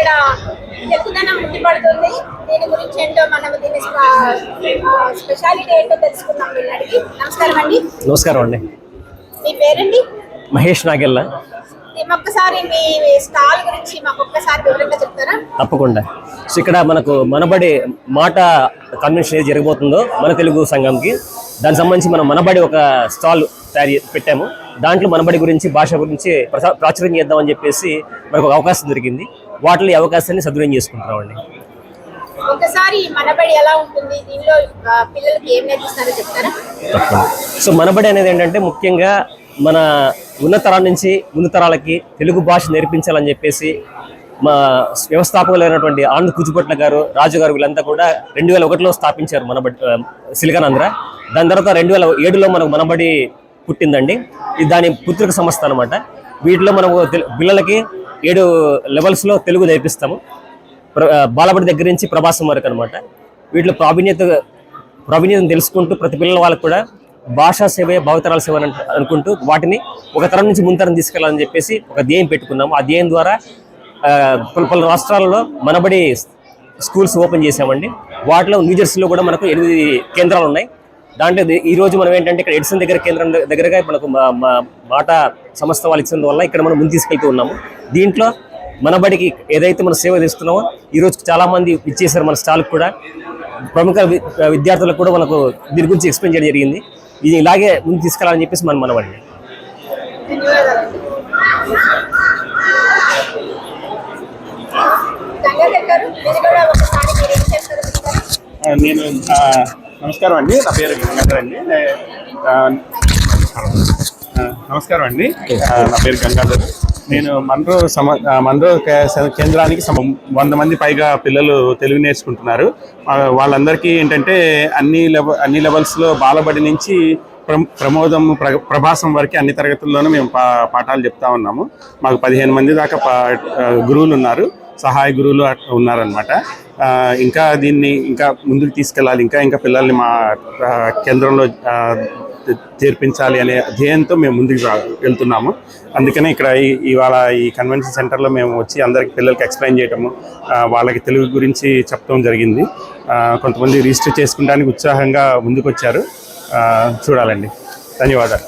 ఇక్కడ తెలుగుదనం ముట్టిపడుతుంది. దీని గురించి ఏంటో మనం దీని స్పెషాలిటీ ఏంటో తెలుసుకుందాం వీళ్ళడికి. నమస్కారం అండి. నమస్కారం అండి. మీ పేరండి? మహేష్ నాగెల్ల. ఒక్కసారి మీ స్టాల్ గురించి మాకు ఒక్కసారి వివరంగా చెప్తారా? తప్పకుండా. సో ఇక్కడ మనకు మనబడి మాట కన్వెన్షన్ ఏది జరగబోతుందో మన తెలుగు సంఘంకి దానికి సంబంధించి మనం మనబడి ఒక స్టాల్ పెట్టాము. దాంట్లో మనబడి గురించి భాష గురించి ప్రాచుర్యం చేద్దామని చెప్పేసి మనకు ఒక అవకాశం దొరికింది. వాటిలో ఈ అవకాశాన్ని సద్వినియోగం చేసుకుంటున్నామండి. ఒకసారి మనబడి ఎలా ఉంటుంది, దీనిలో పిల్లలకి ఏం నేర్పిస్తారో చెప్తారా? తప్పకుండా. సో మనబడి అనేది ఏంటంటే ముఖ్యంగా మన ఉన్నత తరాల నుంచి ముందు తరాలకి తెలుగు భాష నేర్పించాలని చెప్పేసి మా వ్యవస్థాపకులైనటువంటి ఆనంద్ కూచిపట్ల గారు, రాజు గారు వీళ్ళంతా కూడా 2001లో స్థాపించారు మనబడి సిలికానాంధ్ర. దాని తర్వాత 2007లో మనకు మనబడి పుట్టిందండి. ఇది దాని పుత్రిక సంస్థ అనమాట. వీటిలో మనము పిల్లలకి 7 లెవెల్స్లో తెలుగు నేర్పిస్తాము. బాలబడి దగ్గర నుంచి ప్రభాసం వరకు అనమాట. వీటిలో ప్రావీణ్యతను తెలుసుకుంటూ ప్రతి పిల్లల వాళ్ళకు కూడా భాషా సేవ భావితరాల సేవ అనుకుంటూ వాటిని ఒక తరం నుంచి ముందు తరం తీసుకెళ్లాలని చెప్పేసి ఒక ధ్యేయం పెట్టుకున్నాము. ఆ ధ్యేయం ద్వారా పలు రాష్ట్రాలలో మనబడి స్కూల్స్ ఓపెన్ చేసామండి. వాటిలో న్యూజెర్సీలో కూడా మనకు 8 కేంద్రాలు ఉన్నాయి. దాంట్లో ఈరోజు మనం ఏంటంటే ఇక్కడ ఎడిసన్ కేంద్రం దగ్గరగా మనకు మాట సంస్థ వాళ్ళు ఇచ్చినందువల్ల ఇక్కడ మనం ముందు తీసుకెళ్తూ ఉన్నాము. దీంట్లో మనబడికి ఏదైతే మనం సేవ చేస్తున్నామో ఈరోజు చాలామంది ఇచ్చేసారు మన స్టాల్కి కూడా. ప్రముఖ విద్యార్థులకు కూడా మనకు దీని గురించి ఎక్స్ప్లెయిన్ చేయడం జరిగింది. ఇది ఇలాగే ముందు తీసుకెళ్ళాలని చెప్పేసి మనబడి. నేను నమస్కారం అండి. నా పేరు గంగాధర్ అండి. నమస్కారం అండి. నా పేరు గంగాధర్. నేను మన్రో కేంద్రానికి 100 మంది పైగా పిల్లలు తెలుగు నేర్చుకుంటున్నారు. వాళ్ళందరికీ ఏంటంటే అన్ని లెవెల్స్లో బాలబడి నుంచి ప్రమోదం ప్రభాసం వరకు అన్ని తరగతుల్లోనూ మేము పాఠాలు చెప్తా ఉన్నాము. మాకు 15 మంది దాకా గురువులు ఉన్నారు, సహాయ గురువులు ఉన్నారనమాట. ఇంకా దీన్ని ఇంకా ముందుకు తీసుకెళ్ళాలి, ఇంకా పిల్లల్ని మా కేంద్రంలో చేర్పించాలి అనే ధ్యేయంతో మేము ముందుకు వెళ్తున్నాము. అందుకనే ఇక్కడ ఇవాళ ఈ కన్వెన్షన్ సెంటర్లో మేము వచ్చి అందరికి పిల్లలకి ఎక్స్ప్లెయిన్ చేయటము, వాళ్ళకి తెలుగు గురించి చెప్పడం జరిగింది. కొంతమంది రిజిస్టర్ చేసుకోవడానికి ఉత్సాహంగా ముందుకు వచ్చారు. చూడాలండి. ధన్యవాదాలు.